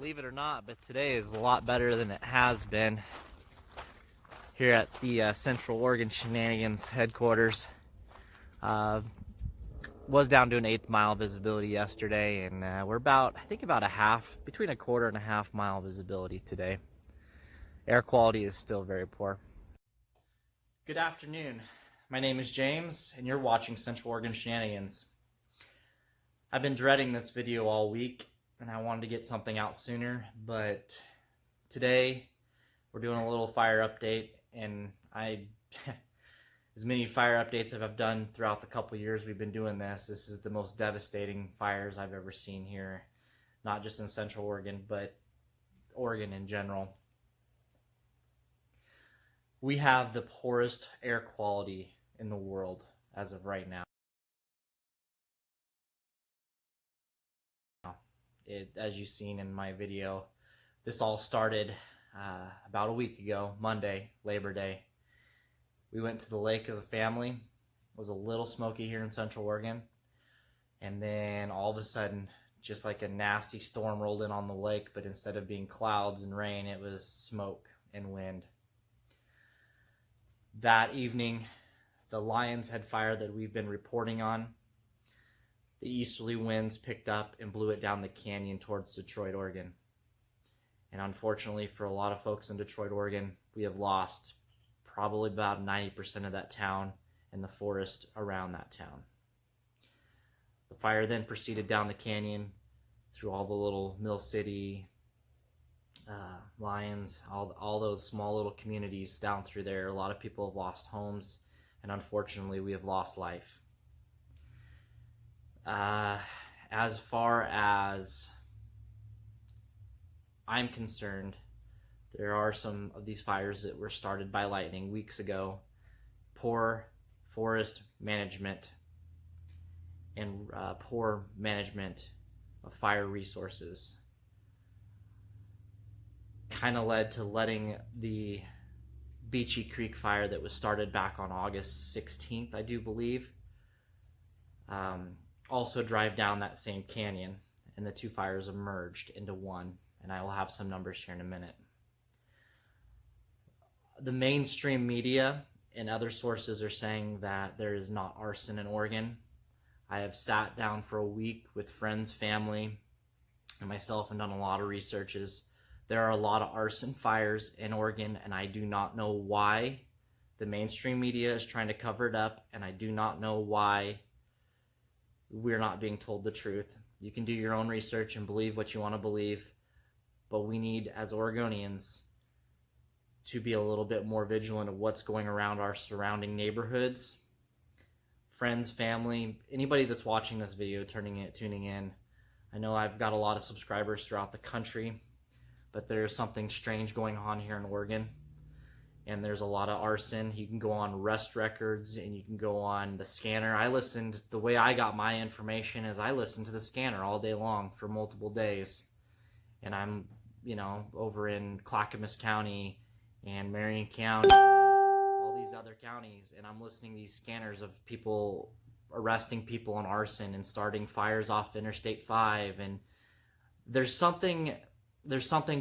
Believe it or not, but today is a lot better than it has been here at the Central Oregon Shenanigans headquarters. Was down to an 1/8 mile visibility yesterday, and we're about between a quarter and a half mile visibility today. Air quality is still very poor. Good afternoon. My name is James, and you're watching Central Oregon Shenanigans. I've been dreading this video all week, and I wanted to get something out sooner, but today we're doing a little fire update, and as many fire updates as I've done throughout the couple years we've been doing this is the most devastating fires I've ever seen here, not just in Central Oregon, but Oregon in general. We have the poorest air quality in the world as of right now. As you've seen in my video, this all started about a week ago, Monday, Labor Day. We went to the lake as a family. It was a little smoky here in Central Oregon. And then all of a sudden, just like a nasty storm rolled in on the lake, but instead of being clouds and rain, it was smoke and wind. That evening, the Lions Head fire that we've been reporting on, the easterly winds picked up and blew it down the canyon towards Detroit, Oregon. And unfortunately for a lot of folks in Detroit, Oregon, we have lost probably about 90% of that town and the forest around that town. The fire then proceeded down the canyon through all the little Mill City, Lyons, all those small little communities down through there. A lot of people have lost homes, and unfortunately we have lost life. As far as I'm concerned, there are some of these fires that were started by lightning weeks ago. Poor forest management and poor management of fire resources kind of led to letting the Beachy Creek fire that was started back on August 16th, I do believe, also drive down that same canyon, and the two fires emerged into one, and I will have some numbers here in a minute. The mainstream media and other sources are saying that there is not arson in Oregon. I have sat down for a week with friends, family, and myself and done a lot of researches. There are a lot of arson fires in Oregon, and I do not know why the mainstream media is trying to cover it up, and I do not know why we're not being told the truth. You can do your own research and believe what you want to believe, but we need, as Oregonians, to be a little bit more vigilant of what's going around our surrounding neighborhoods. Friends, family, anybody that's watching this video, tuning in. I know I've got a lot of subscribers throughout the country, but there's something strange going on here in Oregon, and there's a lot of arson. You can go on Rest Records, and you can go on the scanner. The way I got my information is I listened to the scanner all day long for multiple days, and I'm, over in Clackamas County and Marion County, all these other counties, and I'm listening to these scanners of people arresting people on arson and starting fires off Interstate 5, and there's something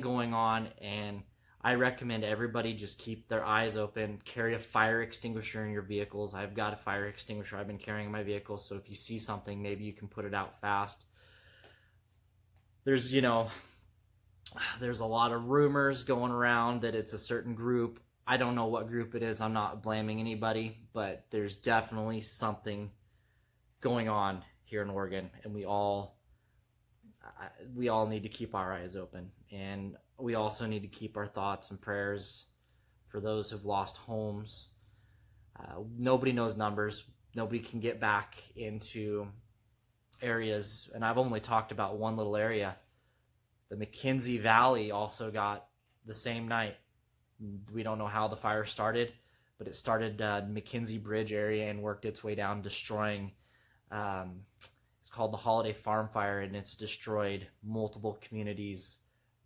going on, and I recommend everybody just keep their eyes open, carry a fire extinguisher in your vehicles. I've got a fire extinguisher I've been carrying in my vehicle, so if you see something, maybe you can put it out fast. There's a lot of rumors going around that it's a certain group. I don't know what group it is. I'm not blaming anybody, but there's definitely something going on here in Oregon, and we all need to keep our eyes open, and we also need to keep our thoughts and prayers for those who've lost homes. Nobody knows numbers. Nobody can get back into areas, and I've only talked about one little area. The McKenzie Valley also got the same night. We don't know how the fire started, but it started McKenzie Bridge area and worked its way down, destroying, it's called the Holiday Farm Fire, and it's destroyed multiple communities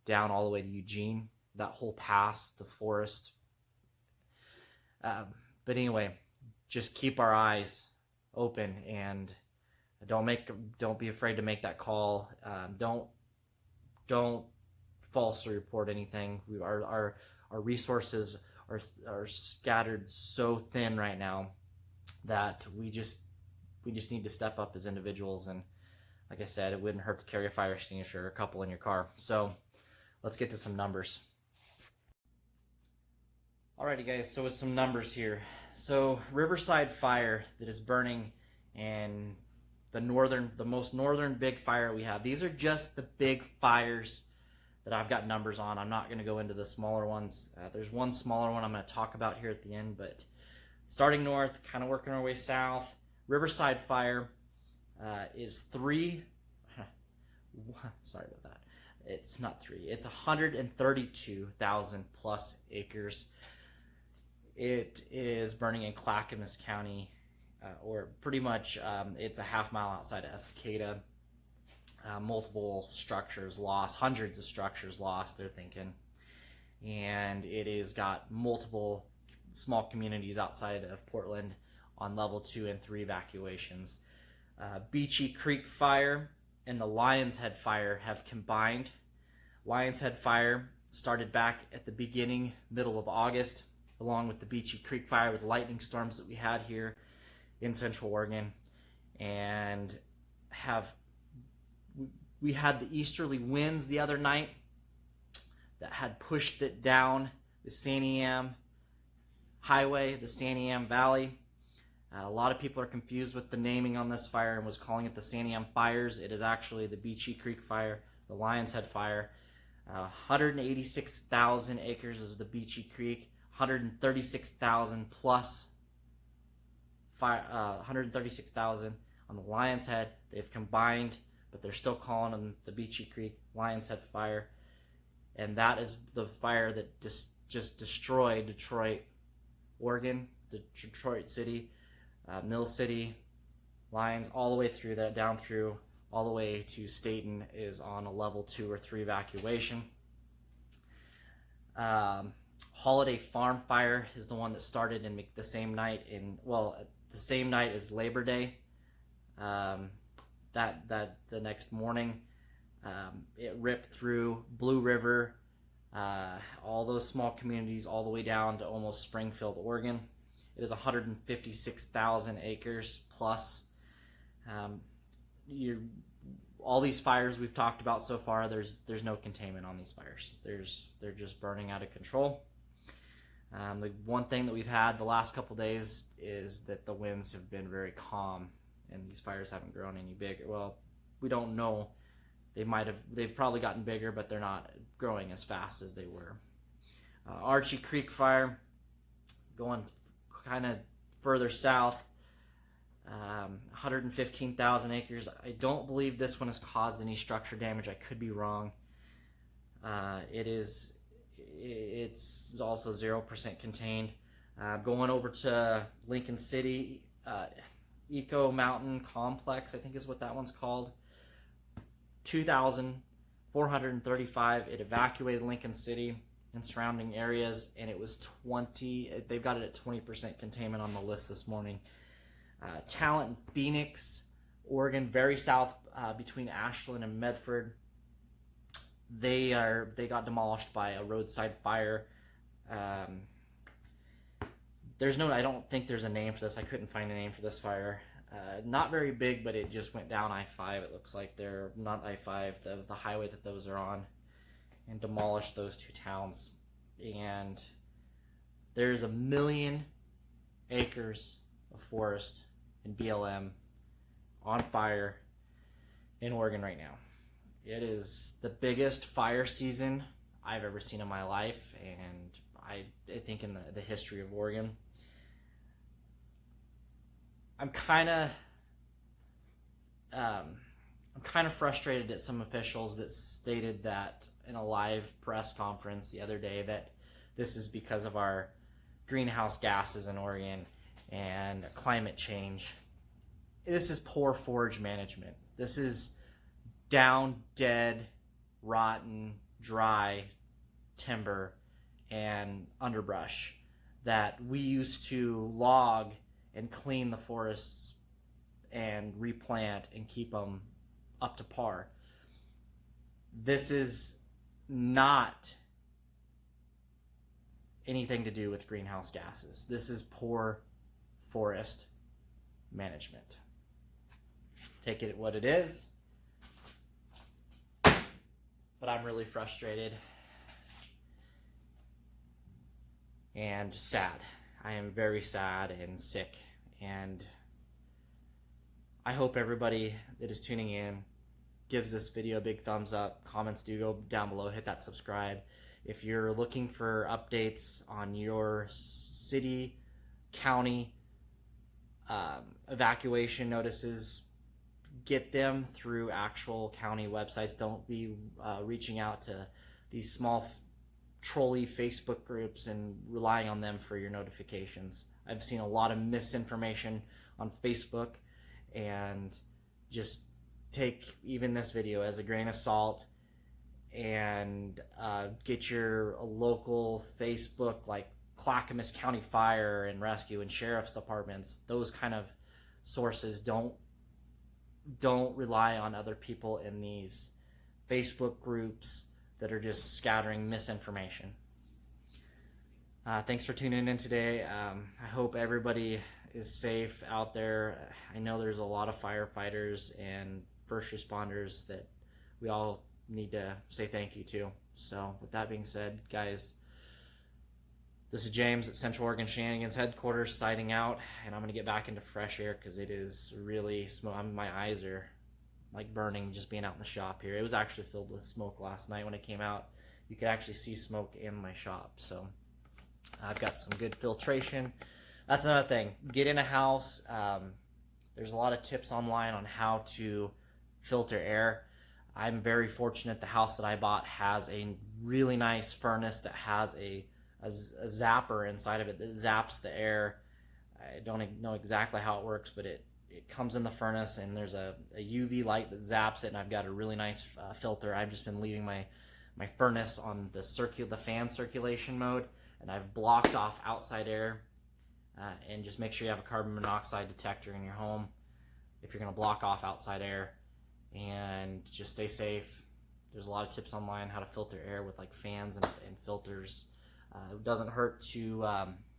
down all the way to Eugene, that whole pass, the forest. But anyway, just keep our eyes open, and don't be afraid to make that call. Don't falsely report anything. Our resources are scattered so thin right now that we just need to step up as individuals. And like I said, it wouldn't hurt to carry a fire extinguisher or a couple in your car. So let's get to some numbers. Alrighty guys, so with some numbers here. So Riverside fire that is burning in the most northern big fire we have. These are just the big fires that I've got numbers on. I'm not going to go into the smaller ones. There's one smaller one I'm going to talk about here at the end, but starting north, kind of working our way south, Riverside fire is sorry about that. It's not 3. It's 132,000 plus acres. It is burning in Clackamas County, or pretty much it's a half-mile outside of Estacada. Multiple structures lost, hundreds of structures lost, they're thinking. And it has got multiple small communities outside of Portland on level 2 and 3 evacuations. Beachy Creek fire and the Lions Head fire have combined. Lions Head fire started back at the middle of August, along with the Beachy Creek fire with lightning storms that we had here in Central Oregon. And we had the easterly winds the other night that had pushed it down the Santiam Highway, the Santiam Valley. A lot of people are confused with the naming on this fire and was calling it the Santiam fires. It is actually the Beachy Creek fire, the Lions Head fire. 186,000 acres is the Beachy Creek. 136,000 plus fire. 136,000 on the Lions Head. They've combined, but they're still calling them the Beachy Creek Lions Head fire. And that is the fire that just destroyed Detroit, Oregon, Detroit City, Mill City, Lyons, all the way through that, down through, all the way to Staten is on a level 2 or 3 evacuation. Holiday Farm fire is the one that started in the same night the same night as Labor Day. That the next morning, it ripped through Blue River, all those small communities, all the way down to almost Springfield, Oregon. It is 156,000 acres plus. All these fires we've talked about so far, there's no containment on these fires. They're just burning out of control. The one thing that we've had the last couple days is that the winds have been very calm, and these fires haven't grown any bigger. Well, we don't know. They've probably gotten bigger, but they're not growing as fast as they were. Archie Creek fire, going kind of further south, 115,000 acres. I don't believe this one has caused any structure damage. I could be wrong. It's also 0% contained. Going over to Lincoln City, Eco Mountain Complex, I think is what that one's called. 2,435. It evacuated Lincoln City and surrounding areas, and it was they've got it at 20% containment on the list this morning. Talent in Phoenix, Oregon, very south, between Ashland and Medford. They got demolished by a roadside fire. I don't think there's a name for this. I couldn't find a name for this fire. Not very big, but it just went down I-5. It looks like they're not I-5, the highway that those are on, and demolished those two towns. And there's 1 million acres of forest in BLM on fire in Oregon right now. It is the biggest fire season I've ever seen in my life, and I think in the history of Oregon. I'm kind of frustrated at some officials that stated that in a live press conference the other day that this is because of our greenhouse gases in Oregon and climate change. This is poor forage management. This is down, dead, rotten, dry timber and underbrush that we used to log and clean the forests and replant and keep them up to par. This is not anything to do with greenhouse gases. This is poor forest management. Take it what it is. But I'm really frustrated and sad. I am very sad and sick, and I hope everybody that is tuning in gives this video a big thumbs up. Comments do go down below. Hit that subscribe. If you're looking for updates on your city, county evacuation notices, get them through actual county websites. Don't be reaching out to these small trolley Facebook groups and relying on them for your notifications. I've seen a lot of misinformation on Facebook, and just take even this video as a grain of salt, and get your local Facebook, like Clackamas County Fire and Rescue and Sheriff's Departments, those kind of sources. Don't rely on other people in these Facebook groups that are just scattering misinformation. Thanks for tuning in today. I hope everybody is safe out there. I know there's a lot of firefighters and first responders that we all need to say thank you to. So with that being said, guys, this is James at Central Oregon Shenanigans headquarters signing out, and I'm going to get back into fresh air because it is really smoke. My eyes are like burning just being out in the shop here. It was actually filled with smoke last night when I came out. You could actually see smoke in my shop. So I've got some good filtration. That's another thing. Get in a house. There's a lot of tips online on how to filter air. I'm very fortunate. The house that I bought has a really nice furnace that has a zapper inside of it that zaps the air. I don't know exactly how it works, but it comes in the furnace, and there's a UV light that zaps it, and I've got a really nice filter. I've just been leaving my furnace on the fan circulation mode, and I've blocked off outside air. And just make sure you have a carbon monoxide detector in your home if you're going to block off outside air, and just stay safe. There's a lot of tips online how to filter air with like fans and filters. It doesn't hurt to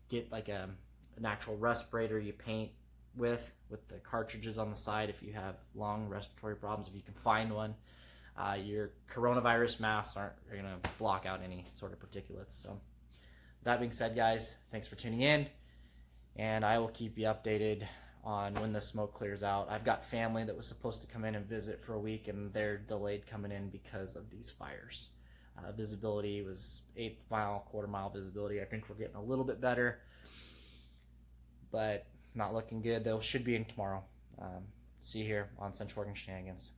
get like an actual respirator you paint with the cartridges on the side if you have long respiratory problems, if you can find one. Your coronavirus masks are going to block out any sort of particulates. So that being said, guys, thanks for tuning in, and I will keep you updated on when the smoke clears out. I've got family that was supposed to come in and visit for a week, and they're delayed coming in because of these fires. Visibility was 1/8 mile, 1/4 mile visibility. I think we're getting a little bit better, but not looking good. They should be in tomorrow. See you here on Central Oregon Shenanigans.